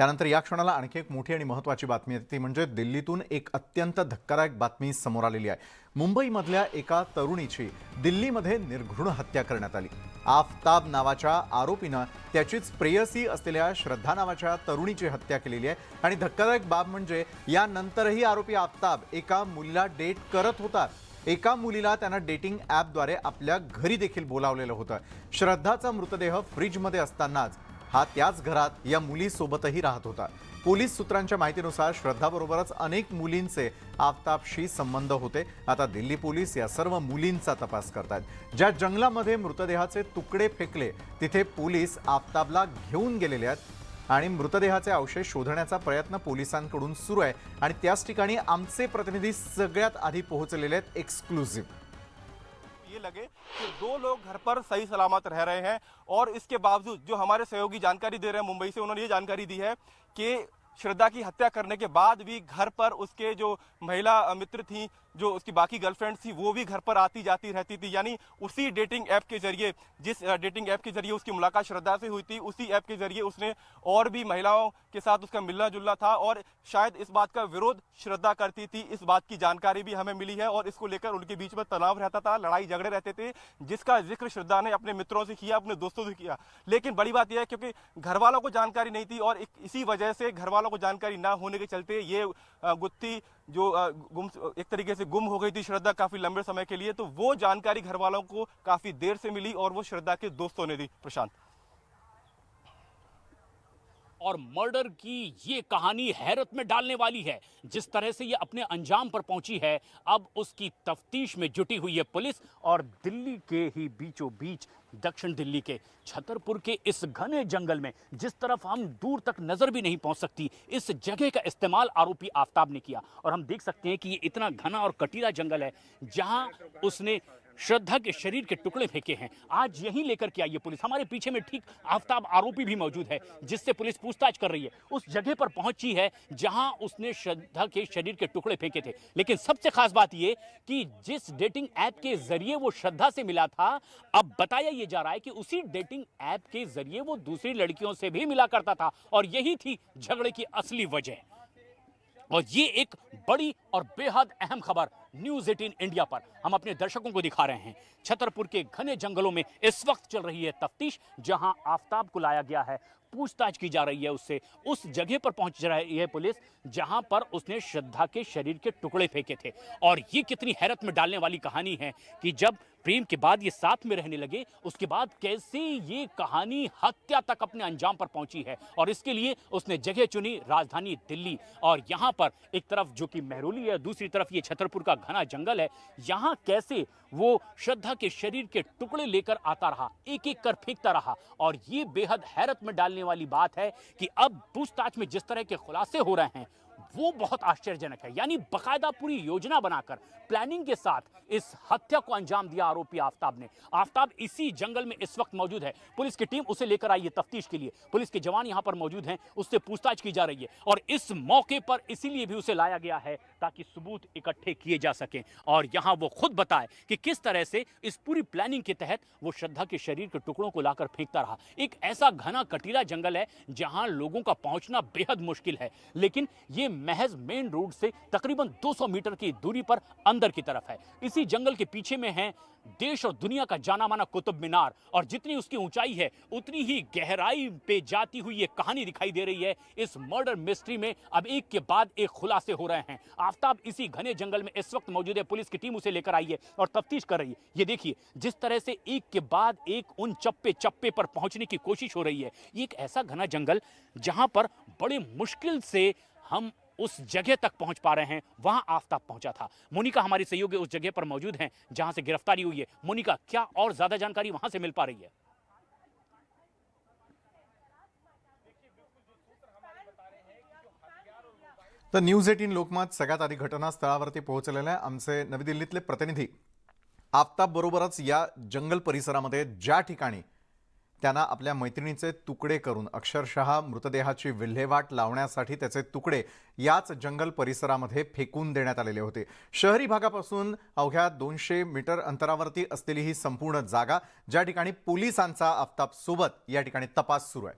त्यानंतर या क्षणाला आणखी एक मोठी आणि महत्त्वाची बातमी येते ती म्हणजे दिल्लीतून एक अत्यंत धक्कादायक बातमी समोर आलेली आहे। मुंबईमधल्या एका तरुणीची दिल्लीमध्ये निर्घृण हत्या करण्यात आली। आफताब नावाच्या आरोपीनं त्याचीच प्रेयसी असलेल्या श्रद्धा नावाच्या तरुणीची हत्या केलेली आहे आणि धक्कादायक बाब म्हणजे यानंतरही आरोपी आफताब एका मुलीला डेट करत होता। एका मुलीला त्यानं डेटिंग ॲपद्वारे आपल्या घरी देखील बोलावलेलं होतं। श्रद्धाचा मृतदेह फ्रीजमध्ये असतानाच हा त्याच घरात या मुलीसोबतही राहत होता। पोलीस सूत्रांच्या माहितीनुसार श्रद्धाबरोबरच अनेक मुलींचे आफताबशी संबंध होते। आता दिल्ली पोलीस या सर्व मुलींचा तपास करतात। ज्या जंगलामध्ये मृतदेहाचे तुकडे फेकले तिथे पोलीस आफताबला घेऊन गेलेले आहेत आणि मृतदेहाचे अवशेष शोधण्याचा प्रयत्न पोलिसांकडून सुरू आहे आणि त्याच ठिकाणी आमचे प्रतिनिधी सगळ्यात आधी पोहोचलेले आहेत एक्सक्लूसिव। ये लगे कि दो लोग घर पर सही सलामत रह रहे हैं और इसके बावजूद जो हमारे सहयोगी जानकारी दे रहे हैं मुंबई से, उन्होंने ये जानकारी दी है कि श्रद्धा की हत्या करने के बाद भी घर पर उसके जो महिला मित्र थी, जो उसकी बाकी गर्लफ्रेंड थी, वो भी घर पर आती जाती रहती थी। यानी उसी डेटिंग ऐप के जरिए, जिस डेटिंग ऐप के जरिए उसकी मुलाकात श्रद्धा से हुई थी, उसी ऐप के जरिए उसने और भी महिलाओं के साथ उसका मिलना जुलना था और शायद इस बात का विरोध श्रद्धा करती थी। इस बात की जानकारी भी हमें मिली है और इसको लेकर उनके बीच में तनाव रहता था, लड़ाई झगड़े रहते थे, जिसका जिक्र श्रद्धा ने अपने मित्रों से किया, अपने दोस्तों से किया। लेकिन बड़ी बात यह है क्योंकि घर वालों को जानकारी नहीं थी और इसी वजह से घर वालों को जानकारी ना होने के चलते ये गुत्थी जो एक तरीके से गुम हो गई थी श्रद्धा काफी लंबे समय के लिए, तो वो जानकारी घर वालों को काफी देर से मिली और वो श्रद्धा के दोस्तों ने दी। प्रशांत। और मर्डर की ये कहानी हैरत में डालने वाली है। जिस तरह से ये अपने अंजाम पर पहुंची है, अब उसकी तफ्तीश में जुटी हुई है पुलिस। और दिल्ली के ही बीचों बीच दक्षिण दिल्ली के छतरपुर के इस घने जंगल में, जिस तरफ हम दूर तक नजर भी नहीं पहुंच सकती, इस जगह का इस्तेमाल आरोपी आफताब ने किया। और हम देख सकते हैं कि ये इतना घना और कटीला जंगल है जहां उसने श्रद्धा के शरीर के टुकड़े फेंके हैं। आज यहीं लेकर के आई है पुलिस। हमारे पीछे में ठीक आफताब आरोपी भी मौजूद है जिससे पुलिस पूछताछ कर रही है। उस जगह पर पहुंची है जहां उसने श्रद्धा के शरीर के टुकड़े फेंके थे। लेकिन सबसे खास बात यह कि जिस डेटिंग ऐप के जरिए वो श्रद्धा से मिला था, अब बताया यह जा रहा है कि उसी डेटिंग ऐप के जरिए वो दूसरी लड़कियों से भी मिला करता था और यही थी झगड़े की असली वजह। और ये एक बड़ी और बेहद अहम खबर न्यूज़ 18 इंडिया पर हम अपने दर्शकों को दिखा रहे हैं। छतरपुर के घने जंगलों में इस वक्त चल रही है तफ्तीश, जहां आफताब को लाया गया है, पूछताछ की जा रही है उससे। उस जगह पर पहुंच रही है पुलिस जहां पर उसने श्रद्धा के शरीर के टुकड़े फेंके थे। और ये कितनी हैरत में डालने वाली कहानी है कि जब प्रेम के बाद ये साथ में रहने लगे, उसके बाद कैसे ये कहानी हत्या तक अपने अंजाम पर पहुंची है। और इसके लिए उसने जगह चुनी राजधानी दिल्ली। और यहाँ पर एक तरफ जो कि महरौली है, दूसरी तरफ ये छतरपुर का घना जंगल है। यहाँ कैसे वो श्रद्धा के शरीर के टुकड़े लेकर आता रहा, एक एक कर फेंकता रहा। और ये बेहद हैरत में डालने वाली बात है कि अब पूछताछ में जिस तरह के खुलासे हो रहे हैं वो बहुत आश्चर्यजनक है। यानी बकायदा पूरी योजना बनाकर, प्लानिंग के साथ इस हत्या को अंजाम दिया आरोपी आफताब ने। आफताब इसी जंगल में इस वक्त मौजूद है। पुलिस की टीम उसे लेकर आई है तफ्तीश के लिए। पुलिस के जवान यहां पर मौजूद हैं, उससे पूछताछ की जा रही है। और इस मौके पर इसीलिए भी उसे लाया गया है ताकि सबूत इकट्ठे किए जा सकें और यहां वो खुद बताए कि किस तरह से इस पूरी प्लानिंग के तहत वो श्रद्धा के शरीर के टुकड़ों को लाकर फेंकता रहा। एक ऐसा घना कटीला जंगल है जहां लोगों का पहुंचना बेहद मुश्किल है, लेकिन ये महज मेन रोड से तकरीबन 200 मीटर की दूरी पर अंदर की तरफ है। इसी जंगल के पीछे में है देश और दुनिया का जाना माना कुतुब मीनार। और जितनी उसकी ऊंचाई है उतनी ही गहराई पे जाती हुई ये कहानी दिखाई दे रही है। इस मर्डर मिस्ट्री में अब एक के बाद एक खुलासे हो रहे हैं। आफताब इसी घने जंगल में इस वक्त मौजूद है। पुलिस की टीम उसे लेकर आई है और तफ्तीश कर रही है। ये देखिए जिस तरह से एक के बाद एक उन चप्पे चप्पे पर पहुंचने की कोशिश हो रही है। ये एक ऐसा घना जंगल जहां पर बड़े मुश्किल से हम उस जगह तक पहुंच पा रहे हैं, वहां आफताब पहुंचा था। मोनिका हमारी सहयोगी उस जगह पर मौजूद हैं जहां से गिरफ्तारी हुई है। मोनिका, क्या और ज्यादा जानकारी वहां से मिल पा रही है? तर न्यूज 18 लोकमत सगळ्यात आधी घटनास्थळावरती पोहोचलेले आमचे नवी दिल्लीतले प्रतिनिधी आफताब बरोबरच या जंगल परिसरामध्ये ज्या ठिकाणी त्यांना आपल्या मैत्रिणीचे तुकडे करून अक्षरशः मृतदेहाची विल्हेवाट लावण्यासाठी त्याचे तुकडे याच जंगल परिसरामध्ये फेकून देण्यात आलेले होते। शहरी भागापासून अवघ्या 200 मीटर अंतरावरती असलेली ही संपूर्ण जागा, ज्या ठिकाणी पोलिसांचा आफताब सोबत या ठिकाणी तपास सुरू आहे।